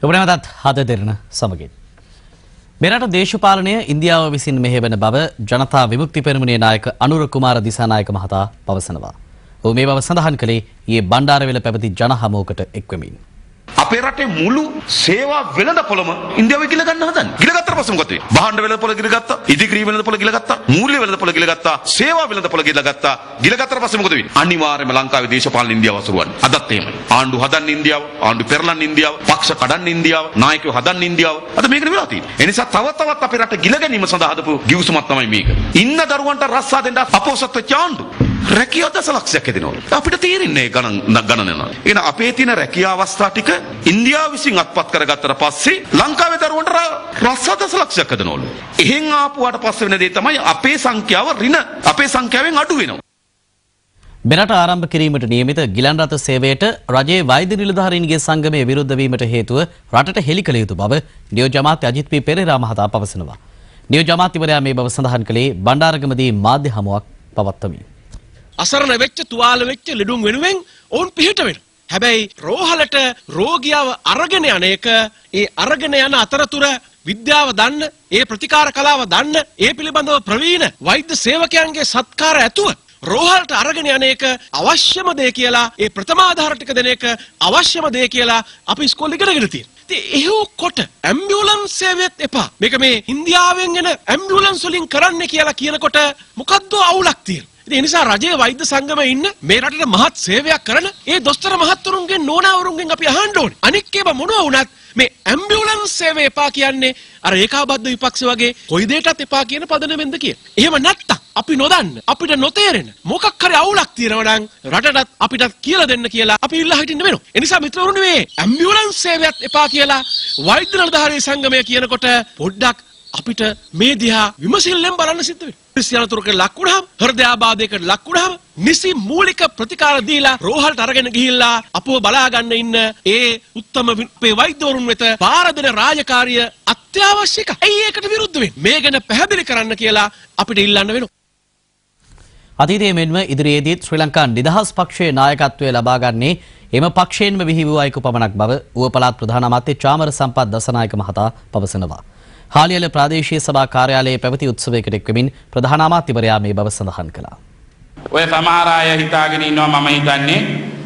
ඔබනමතත් හද දෙරන සමගින්. මෙරට දේශපාලනය ඉන්දියාව විසින් මෙහෙවන බව ජනතා විමුක්ති පෙරමුණේ නායක අනුර කුමාර දිසානායක මහතා පවසනවා. ඔහු මේ බව සඳහන් කළේ ඊයේ බණ්ඩාරවෙල පැවති ජන හමුවකට එක්වෙමින්. අපේ රටේ මුළු සේවා වෙළඳපොළම ඉන්දියාවේ ගිල ගන්න හදන්නේ. ගිල ගත්තට පස්සේ මොකද වෙන්නේ? භාණ්ඩ වෙළඳපොළ ගිල ගත්තා, ඉදිකිරීම වෙළඳපොළ ගිල ගත්තා, මූල්‍ය වෙළඳපොළ ගිල ගත්තා, සේවා වෙළඳපොළ ගිල ගත්තා. ගිල ගත්තට පස්සේ මොකද වෙන්නේ? අනිවාර්යයෙන්ම ලංකාවේ දේශපාලන ඉන්දියාව වසුරුවන්නේ. අදත් එහෙමයි. ආණ්ඩු හදන්න ඉන්දියාව, ආණ්ඩු පෙරලන්න ඉන්දියාව, පක්ෂ කඩන්න ඉන්දියාව, නායකයෝ හදන්න ඉන්දියාව. අද මේකනේ වෙලා තියෙන්නේ. ඒ නිසා තව තවත් අපේ රට ගිල ගැනීම සඳහා හදපු ගිවිසුමක් තමයි මේක. ඉන්න දරුවන්ට රස්සා දෙන්න අපොසත් වෙච්ච ආණ්ඩු. රැකියාව දසලක්ෂයක් හැදෙනවා. අපිට තේරෙන්නේ ගණන නෑ. එහෙනම් අපේ තියෙන රැකියාව අවස්ථා ටික ඉන්දියාව විසින් අත්පත් කරගත්තට පස්සේ ලංකාවේ දරුවන්ට රස්සා දසලක්ෂයක් හදනවලු. එහෙන් ආපුවාට පස්සේ වෙන දේ තමයි අපේ සංඛ්‍යාව අපේ සංඛ්‍යාවෙන් අඩු වෙනවා. මෙරට ආරම්භ කිරීමට නියමිත ගිලන් රථ සේවයට රජයේ වෛද්‍ය නිලධාරීන්ගේ සංගමයේ විරුද්ධ වීමට හේතුව රටට හෙළි කළ යුතු බව නියෝජ්‍ය අමාත්‍ය අජිත් පී පෙරේරා මහතා පවසනවා. නියෝජ්‍ය අමාත්‍යවරයා මේ බව සඳහන් කළේ බණ්ඩාරගමදී මාධ්‍ය හමුවක් පවත්වමින්. අසරණ වෙච්ච තුවාල වෙච්ච ලෙඩුන් වෙනුවෙන් ඔවුන් පිහිට වෙනවා. හැබැයි රෝහලට රෝගියාව අරගෙන යන එක ඒ අරගෙන යන අතරතුර විද්‍යාව දන්න ඒ ප්‍රතිකාර කලාව දන්න ඒ පිළිබඳව ප්‍රවීණ වෛද්‍ය සේවකයන්ගේ සත්කාර ඇතුව රෝහලට අරගෙන යන එක අවශ්‍යම දේ කියලා ඒ ප්‍රථමාධාර ටික දෙන එක අවශ්‍යම දේ කියලා අපි ඉස්කෝලේ ඉගෙනගෙන තියෙනවා. ඉතින් එහෙව් කොට ඇම්බියුලන්ස් සේවයත් එපා. මේක මේ ඉන්දියාවෙන් එන ඇම්බියුලන්ස් වලින් කරන්න කියලා කියනකොට මොකද්ද අවුලක් තියෙන්නේ? ඒ නිසා රජයේ වෛද්‍ය සංගමයේ ඉන්න මේ රටට මහත් සේවයක් කරන ඒ දොස්තර මහත්තුරුන්ගෙන් නෝනාවරුන්ගෙන් අපි අහන්න ඕනේ. අනික් ඒවා මොනවා වුණත් මේ ඇම්බියුලන්ස් සේවය එපා කියන්නේ අර ඒකාබද්ධ විපක්ෂ වගේ කොයි දෙයකටත් එපා කියන පදනමෙන්ද කියන්නේ. එහෙම නැත්තම් අපි නොදන්න අපිට නොතේරෙන මොකක් හරි අවුලක් තියෙනවා නම් රටටත් අපිටත් කියලා දෙන්න කියලා අපි ඉල්ලා හිටින්න වෙනවා. ඒ නිසා මිත්‍රවරුනි මේ ඇම්බියුලන්ස් සේවයත් එපා කියලා වෛද්‍ය නිලධාරී සංගමය කියනකොට පොඩ්ඩක් අපිට මේ දිහා විමසිල්ලෙන් බලන්න සිද්ධ වෙනවා. සියලුතුරකට ලක් වුණාම හෘදයාබාධයකට ලක් වුණාම නිසි මූලික ප්‍රතිකාර දීලා රෝහලට අරගෙන ගිහිල්ලා අපව බලා ගන්න ඉන්න ඒ උත්තම වෛද්‍යවරුන් වෙත පාර දෙන රාජකාරිය අත්‍යවශ්‍යක. ඇයි ඒකට විරුද්ධ වෙන්නේ? මේ ගැන පැහැදිලි කරන්න කියලා අපිට ඉල්ලන්න වෙනවා. අතීතයේ මෙන්ම ඉදිරියේදීත් ශ්‍රී ලංකා නිදහස් පක්ෂයේ නායකත්වය ලබා ගන්නේ එම පක්ෂයෙන්ම විහි වූ අයෙකු පමණක් බව ඌව පළාත් ප්‍රධාන අමාත්‍ය චාමර සම්පත් දසනායක මහතා පවසනවා. හාලියල ප්‍රාදේශීය සභා කාර්යාලයේ පැවති උත්සවයකට එක්වමින් ප්‍රධාන අමාත්‍යවරයා මේ බව සඳහන් කළා. ඔය සමහර අය හිතාගෙන ඉන්නවා මම හිතන්නේ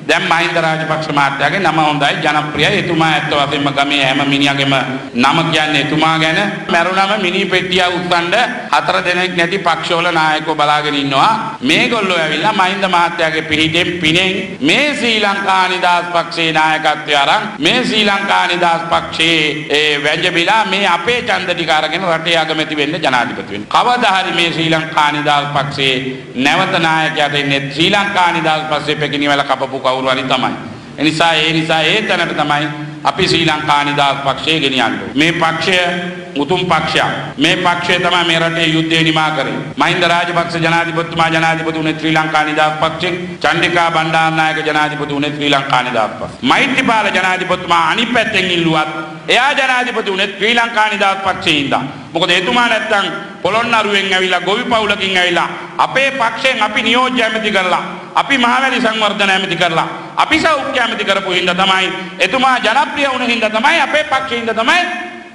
දැන් මහින්ද රාජපක්ෂ මහත්තයාගේ නම හොඳයි ජනප්‍රියයි එතුමා ඇත්ත වශයෙන්ම ගමේ හැම මිනිහාගේම නම කියන්නේ එතුමා ගැන මරුණම මිනි පෙට්ටිය උස්සන්න 4 දෙනෙක් නැති පක්ෂවල නායකයෝ බලාගෙන ඉන්නවා මේගොල්ලෝ ඇවිල්ලා මහින්ද මහත්තයාගේ පිහිටෙන් පිනෙන් මේ ශ්‍රී ලංකා නිදහස් පක්ෂයේ නායකත්වය අරන් මේ ශ්‍රී ලංකා නිදහස් පක්ෂයේ වැජබිලා මේ අපේ ඡන්ද ටික අරගෙන රටේ අගමැති වෙන්න ජනාධිපති වෙන්න කවදා හරි මේ ශ්‍රී ලංකා නිදහස් පක්ෂයේ නැවත නායකයාට ඉන්නේ ශ්‍රී ලංකා නිදහස් පක්ෂයේ පෙකිනිවල කපපු කවුරු හරි තමයි. ඒ නිසා ඒ තැනට තමයි අපි ශ්‍රී ලංකා නිදහස් පක්ෂය ගෙනියන්නේ. මේ පක්ෂය උතුම් පක්ෂයක්. මේ පක්ෂය තමයි මේ රටේ යුද්ධය නිමා කරේ. මහින්ද රාජපක්ෂ ජනාධිපතිතුමා ජනාධිපති වුණේ ශ්‍රී ලංකා නිදහස් පක්ෂයෙන්. චන්ද්‍රිකා බණ්ඩාරනායක ජනාධිපති වුණේ ශ්‍රී ලංකා නිදහස් පක්ෂයෙන්. මෛත්‍රීපාල ජනාධිපතිතුමා අනිත් පැත්තෙන් ඉල්ලුවත් එයා ජනාධිපති වුණේ ශ්‍රී ලංකා නිදහස් පක්ෂයේ ඉඳන්. මොකද එතුමා නැත්තම් පොළොන්නරුවෙන් ඇවිල්ලා ගොවි පවුලකින් ඇවිල්ලා අපේ පක්ෂයෙන් අපි නියෝජ්‍ය ඇමති කරලා අපි මහවැලි සංවර්ධන ඇමති කරලා අපි සෞඛ්‍ය ඇමති කරපු හින්දා තමයි එතුමා ජනප්‍රිය වුණ හින්දා තමයි අපේ පක්ෂේ හින්දා තමයි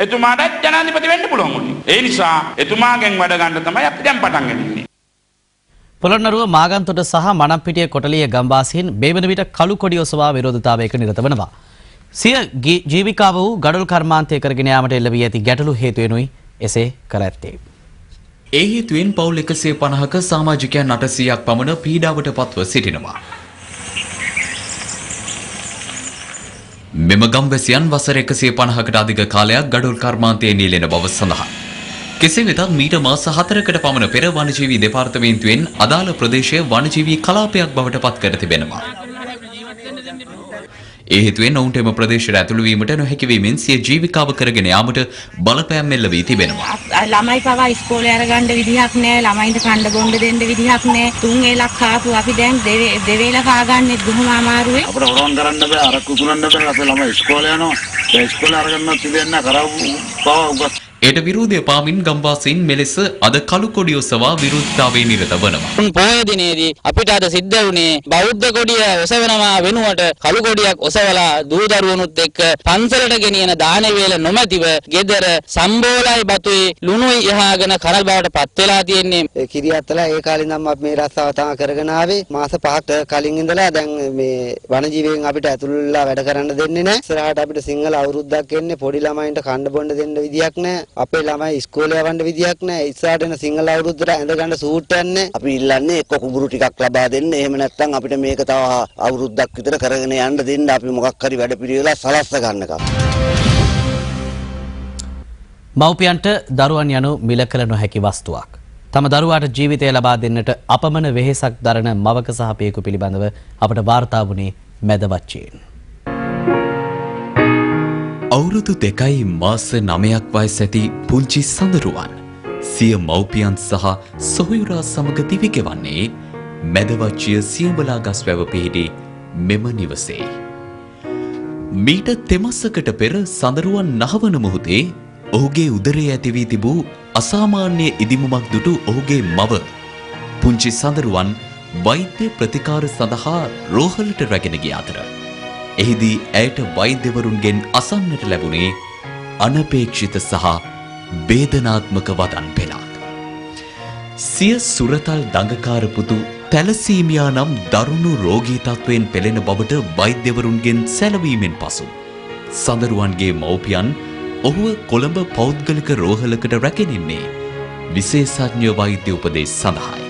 එතුමාට ජනාධිපති වෙන්න පුළුවන් වුණේ. ඒ නිසා එතුමාගෙන් වැඩ ගන්න තමයි අපි දැන් පටන් ගන්නේ. පොළොන්නරුව මාගන්තොට සහ මණප්පිටිය කොටලිය ගම්වාසීන් බේවන විට කළු කොඩි ඔසවා විරෝධතාවයක නිරත වෙනවා. සිය ජීවිකාව වූ ගඩොල් කර්මාන්තය කරගෙන යාමට එල්ල වී ඇති ගැටලු හේතු වෙනුයි එසේ කර ඇත්තේ. ඒ හේතුවෙන් පවුල් 150ක සමාජිකයන් 800ක් පමණ පීඩාවට පත්ව සිටිනවා. මෙම ගම්වැසියන් වසර 150කට අධික කාලයක් ගඩොල් කර්මාන්තයේ නියැලෙන බව සඳහන්. කෙසේ වෙතත් මීට මාස 4කට පමණ පෙර වනජීවී දෙපාර්තමේන්තුවෙන් අදාළ ප්‍රදේශය වනජීවී කලාපයක් බවට පත් කර තිබෙනවා. ඒ හේතුවෙන් ඔවුන්ට එම ප්‍රදේශයට ඇතුළු වීමට නොහැකි වීමෙන් සිය ජීවිකාව කරගෙන යාමට බලපෑම් එල්ල වී තිබෙනවා. ළමයි පවා ඉස්කෝලේ අරගන්න විදිහක් නැහැ, ළමයින්ට කන්න බොන්න දෙන්න විදිහක් නැහැ. 3 ඒලක් කාපු අපි දැන් දෙවේල කාගන්නෙත් බොහොම අමාරුයි. අපිට හොරන් කරන්න බෑ, අර කුකුලන්න බෑ. අපේ ළමයි ඉස්කෝලේ යනවා. ඒ ඉස්කෝලේ අරගන්නත් දෙන්න කරව පව උගස්. එයට විරෝධය පාමින් ගම්වාසීන් මෙලෙස අද කළු කොඩිය ඔසවා විරෝධතාවයේ නිරත වනවා. පොහොය දිනේදී අපිට අද සිද්ධ වුණේ බෞද්ධ කොඩිය ඔසවනවා වෙනුවට කළු කොඩියක් ඔසවලා දූ දරුවනුත් එක්ක පන්සලට ගෙනියන දාන වේල නොමැතිව ගෙදර සම්බෝලයි බතුයි ලුණුයි යහගෙන කරල් බවට පත් වෙලා තියෙන්නේ. කිරියත්තලා ඒ කාලේ නම් අපි මේ රස්සාව තමයි කරගෙන ආවේ. මාස 5ක් කලින් ඉඳලා දැන් මේ වනජීවීන් අපිට ඇතුළුලා වැඩ කරන්න දෙන්නේ නැහැ. ඉස්සරහට අපිට සිංහල අවුරුද්දක් එන්නේ පොඩි ළමයින්ට කන්න බොන්න දෙන්න විදියක් නැහැ. අපේ ළමයි ඉස්කෝලේ යවන්න විදියක් නැහැ. ඉස්සරහට එන සිංහල අවුරුද්දට ඇඳ ගන්න සූට් යන්නේ. අපි ඉල්ලන්නේ එක්ක කුඹුරු ටිකක් ලබා දෙන්න. එහෙම නැත්නම් අපිට මේක තව අවුරුද්දක් විතර කරගෙන යන්න දෙන්න. අපි මොකක් හරි වැඩ පිළිවෙලා සලස්ස ගන්නකම්. මව්පියන්ට දරුවන් යනු මිල කළ නොහැකි වස්තුවක්. තම දරුවාට ජීවිතය ලබා දෙන්නට අපමණ වෙහෙසක් දරන මවක සහ පියෙකු පිළිබඳව අපට වාර්තා වුණේ මැදවච්චයෙන්. අවුරුදු 2යි මාස 9ක් වයස ඇති පුංචි සඳරුවන් සිය මව්පියන් සහ සොහොයුරා සමග දිවිගෙවන්නේ මැදවච්චිය සියඹලා ගස්වැව පිහිටි මෙම නිවසේ. මීට තෙමස්සකට පෙර සඳරුවන් නහවන මොහොතේ ඔහුගේ උදරයේ ඇති වී තිබූ අසාමාන්‍ය ඉදිමුමක් දුටු ඔහුගේ මව පුංචි සඳරුවන් වෛද්‍ය ප්‍රතිකාර සඳහා රෝහලට රැගෙන ගිය අතර එහිදී ඇයට වෛද්‍යවරුන්ගෙන් අසන්නට ලැබුණේ අනපේක්ෂිත සහ වේදනාත්මක වදන් පෙළක්. සිය සුරතල් දඟකාර පුතු තැලසීමියා නම් දරුණු රෝගී තත්වයෙන් පෙළෙන බවට වෛද්‍යවරුන්ගෙන් සැලවීමෙන් පසු සඳරුවන්ගේ මව්පියන් ඔහුව කොළඹ පෞද්ගලික රෝහලකට රැගෙනින්නේ විශේෂඥ වෛද්‍ය උපදෙස් සඳහායි.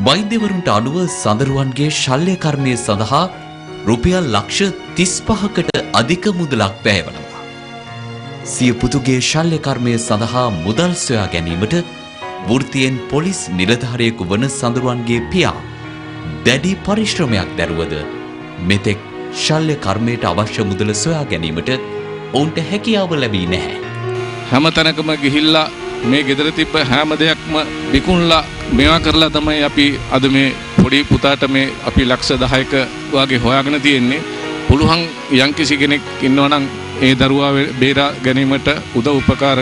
වෛද්‍යවරුන්ට අනුව සඳරුවන්ගේ ශල්‍ය කර්මය සඳහා රුපියල් ලක්ෂ 35කට අධික මුදලක් වැයවනවා. සිය පුතුගේ ශල්‍ය කර්මය සඳහා මුදල් සොයා ගැනීමට වෘත්තියෙන් පොලිස් නිලධාරියෙකු වන සඳරුවන්ගේ පියා දැඩි පරිශ්‍රමයක් දැරුවද මෙතෙක් ශල්‍ය කර්මයට අවශ්‍ය මුදල සොයා ගැනීමට ඔවුන්ට හැකියාව ලැබී නැහැ. හැම තැනකම ගිහිල්ලා මේ ගෙදර තිබ්බ හැම දෙයක්ම විකුණලා මේවා කරලා තමයි අපි අද මේ පොඩි පුතාට මේ අපි ලක්ෂ 10ක වගේ හොයාගෙන තියෙන්නේ. පුළුවන් යම්කිසි කෙනෙක් ඉන්නවා නම් ඒ දරුවා බේරා ගැනීමට උදව් උපකාර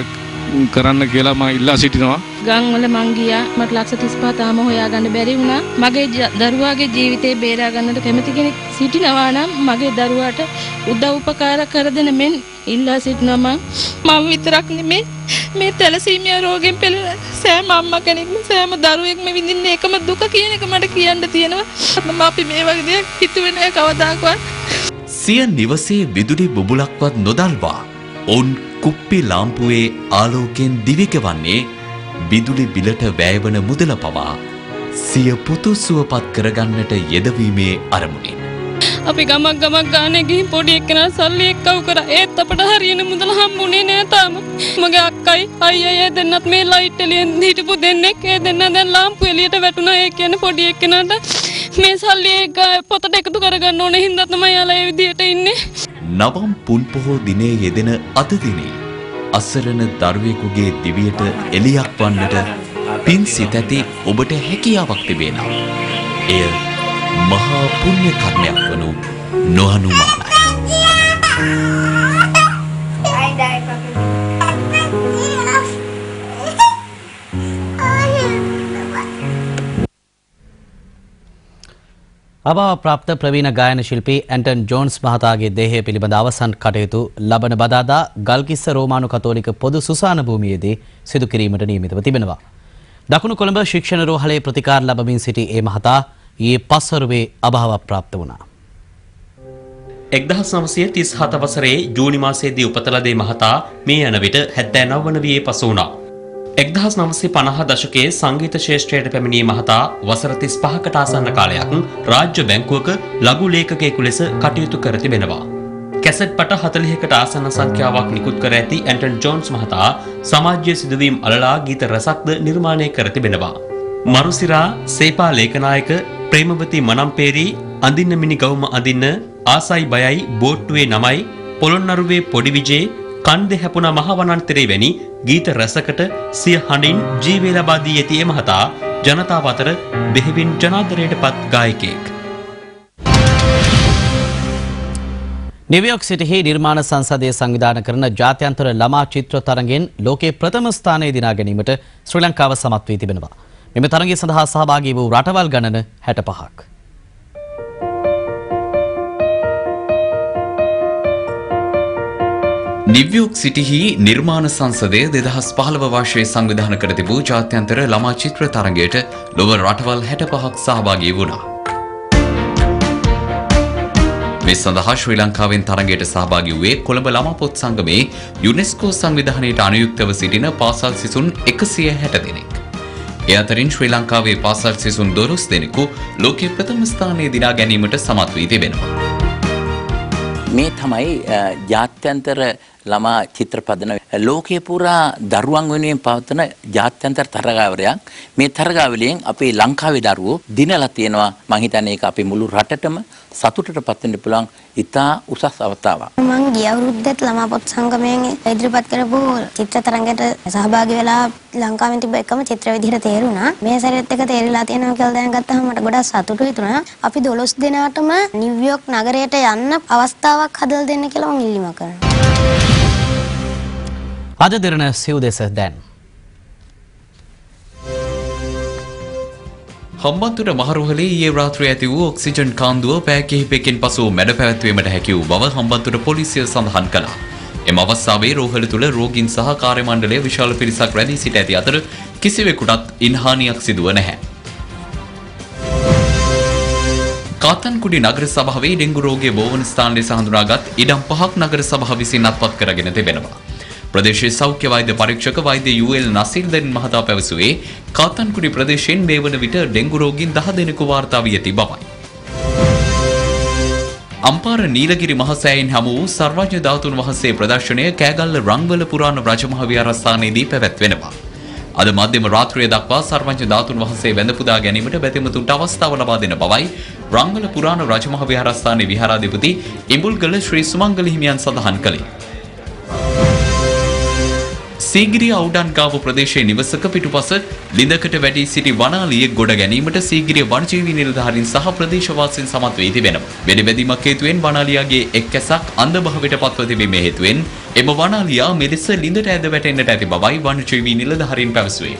කරන්න කියලා මම ඉල්ලා සිටිනවා. ගම් වල මං ගියා මට ලක්ෂ 35 තාම හොයාගන්න බැරි වුණා. මගේ දරුවාගේ ජීවිතේ බේරා ගන්නට කැමති කෙනෙක් සිටිනවා නම් මගේ දරුවාට උදව් උපකාර කර දෙන මෙන් ඉල්ලා සිටිනවා. මම විතරක් නෙමෙයි මේ තැලසීමියා රෝගයෙන් පෙළෙන සෑම අම්මා කෙනෙක්ම සෑම දරුවෙක්ම විඳින්න එකම දුක කියන එක මට කියන්න තියෙනවා. මම අපි මේ වගේ දෙයක් හිතුවේ නෑ කවදාකවත්. සිය නිවසේ විදුලි බුබුලක්වත් නොදල්වා ඔවුන් කුප්පි ලාම්පුවේ ආලෝකයෙන් දිවිගෙවන්නේ විදුලි බිලට වැයවන මුදල පවා සිය පුතු සුවපත් කරගන්නට යෙදවීමේ අරමුණින්. අපි ගමක් ගානේ ගිහින් පොඩි එක්කෙනා සල්ලි එක්කව කරා. ඒත් අපට හරියන මුදල හම්බුනේ නෑ තාම. මගේ අක්කයි අයියයි දෙන්නත් මේ ලයිට් එළියෙන් හිටපු දෙන්නෙක්. ඒ දෙන්න දැන් ලාම්පු එළියට වැටුණා. ඒ කියන්නේ පොඩි එක්කෙනාට මේ සල්ලි එක පොතට එකතු කරගන්න ඕනේ හින්දා තමයි යාලා ඒ විදියට ඉන්නේ. නවම් පුන් පොහෝ දිනේ යෙදෙන අද දිනේ අසරණ දරුවෙකුගේ දිවියට එළියක් වන්නට පින් සිත ඇති ඔබට හැකියාවක් තිබේ නම් එය මහා පුණ්‍ය කර්මයක් වනු නොඅනුමානයි. අභාව ප්‍රාප්ත ප්‍රවීණ ගායන ශිල්පී ඇන්ටන් ජෝන්ස් මහතාගේ දේහය පිළිබඳ අවසන් කටයුතු ලබන බදාදා ගල්කිස්ස රෝමානු කතෝලික පොදු සුසාන භූමියේදී සිදු කිරීමට නියමිතව තිබෙනවා. දකුණු කොළඹ ශික්ෂණ රෝහලේ ප්‍රතිකාර ලබමින් සිටි ඒ මහතා ඊයේ පස්වරුවේ අභාව ප්‍රාප්ත වුණා. 1937 වසරේ ජූනි මාසයේදී උපත ලද මහතා මේ යන විට 79 වන වියේ පසු වුණා. 1950 දශකයේ සංගීත ශාස්ත්‍රයට පැමිණි මහතා වසර 35කට ආසන්න කාලයක් රාජ්‍ය බැංකුවක ලඝු ලේඛකයෙකු ලෙස කටයුතු කර තිබෙනවා. කැසට් පට 40කට ආසන්න සංඛ්‍යාවක් නිකුත් කර ඇති ඇන්ටන් ජෝන්ස් මහතා සමාජීය සිදුවීම් අලලා ගීත රසක්ද නිර්මාණය කර තිබෙනවා. මරුසිරා, සේපා ලේකනායක, ප්‍රේමවති මනම්පේරි, අඳින්න මිනි ගවුම අඳින්න, ආසයි බයයි, බෝට්ටුවේ නමයි, පොළොන්නරුවේ පොඩි විජේ, කන්ද හැපුණ මහවනන්තරේ වැනි ගීත රසකට සිය හඬින් ජීවය ලබා දී ඇති මහතා ජනතාව අතර බෙහෙවින් ජනාදරයට පත් ගායකයෙක්. නිව්යෝක් සිටිහි නිර්මාණ සංසදය සංවිධානය කරන ජාත්‍යන්තර ළමා චිත්‍ර තරඟෙන් ලෝකයේ ප්‍රථම ස්ථානය දිනා ගැනීමට ශ්‍රී ලංකාව සමත් වී තිබෙනවා. මෙම තරඟය සඳහා සහභාගී වූ රටවල් ගණන 65ක්. නිව්යෝක් සිටිහි නිර්මාණ සංසදය 2015 වර්ෂයේ සංවිධානය කර තිබූ ජාත්‍යන්තර ළමා චිත්‍ර තරඟයට ලොව රටවල් 65ක් සහභාගී වුණා. මේ සඳහා ශ්‍රී ලංකාවෙන් තරඟයට සහභාගී වූයේ කොළඹ ළමා පොත් සංගමේ යුනෙස්කෝ සංවිධානයට අනුයුක්තව සිටින පාසල් සිසුන් 160 දෙනෙක්. ඒ අතරින් ශ්‍රී ලංකාවේ පාසල් සිසුන් 12 දෙනෙකු ලෝකයේ ප්‍රථම ස්ථානයේ දිනා ගැනීමට සමත් වී තිබෙනවා. මේ තමයි ජාත්‍යන්තර ළමා චිත්‍රපදන ලෝකේ පුරා දරුවන් වෙනුවෙන් පවත්වන ජාත්‍යන්තර තරගාවලියක්. මේ තරගාවලියෙන් අපේ ලංකාවේ දරුවෝ දිනලා තියෙනවා. මම හිතන්නේ ඒක අපේ මුළු රටටම සතුටටපත් වෙන්න පුළුවන් ඉතා උසස් අවස්ථාවක්. මම ගිය අවුරුද්දේ ළමා පොත් සංගමයෙන් ඉදිරිපත් කරපු චිත්‍ර තරඟයට සහභාගී වෙලා ලංකාවෙන් තිබ්බ එකම චිත්‍ර විදිහට තේරුණා. මේ සැරේත් එක තේරිලා තියෙනවා කියලා දැනගත්තාම මට ගොඩක් සතුටුයි තුනා. අපි 12 දෙනාටම නිව්යෝක් නගරයට යන්න අවස්ථාවක් හදලා දෙන්න කියලා මම ඉල්ලීමක් කරනවා. අද දිරණ සිව් දෙස දැන් හම්බන්තොට මහරෝහලේ ඊයේ රාත්‍රියේ ඇති වූ ඔක්සිජන් කාන්දුව පැය කිහිපයකින් පසු මැඩ පැවැත්වීමට හැකි වූ බව හම්බන්තොට පොලිසිය සඳහන් කළා. එම අවස්ථාවේ රෝහල තුල රෝගීන් සහ කාර්ය මණ්ඩලය විශාල පිරිසක් රැඳී සිට ඇති අතර කිසිවෙකුටත් ඉන්හානියක් සිදුව නැහැ. කාතන්කුඩි නගර සභාවේ ඩෙංගු රෝගය බෝවන ස්ථාන ලෙස හඳුනාගත් ඉඩම් 5ක් නගර සභාව විසින් අත්පත් කරගෙන තිබෙනවා. ප්‍රදේශීය සෞඛ්‍ය වෛද්‍ය පරීක්ෂක වෛද්‍ය යූ.එල්. නසීර්දෙන් මහතා පැවසුවේ කාතන්කුඩි ප්‍රදේශයෙන් මේ වන විට ඩෙංගු රෝගීන් 10 දෙනෙකු වාර්තා වී ඇති බවයි. අම්පාර නීලගිරි මහසෑයෙන් හමු වූ සර්වඥ ධාතුන් වහන්සේ ප්‍රදර්ශනය කෑගල්ල රංගවල පුරාණ රජමහ විහාරස්ථානයේදී පැවැත්වෙනවා. අද මධ්‍යම රාත්‍රිය දක්වා සර්වඥ ධාතුන් වහන්සේ වැඳ පුදා ගැනීමට බැතිමතුන්ට අවස්ථාව ලබා දෙන බවයි රංගවල පුරාණ රජමහ විහාරස්ථානයේ විහාරාධිපති ඉඹුල්ගල ශ්‍රී සුමංගල හිමියන් සඳහන් කළේ. සීගිරිය අවුඩන්ගාව ප්‍රදේශයේ නිවසක පිටුපස ලිඳකට වැටී සිටි වනාලියෙක් ගොඩ ගැනීමට සීගිරිය වනජීවී නිලධාරීන් සහ ප්‍රදේශවාසීන් සමත් වී තිබෙනවා. වෙඩිබැදීමක් හේතුවෙන් වනාලියාගේ එක් කැසක් අන්ධභාවයට පත්ව තිබීමේ හේතුවෙන් එම වනාලියා මෙලෙස ලිඳට ඇද වැටෙන්නට ඇති බවයි වනජීවී නිලධාරීන් පැවසුවේ.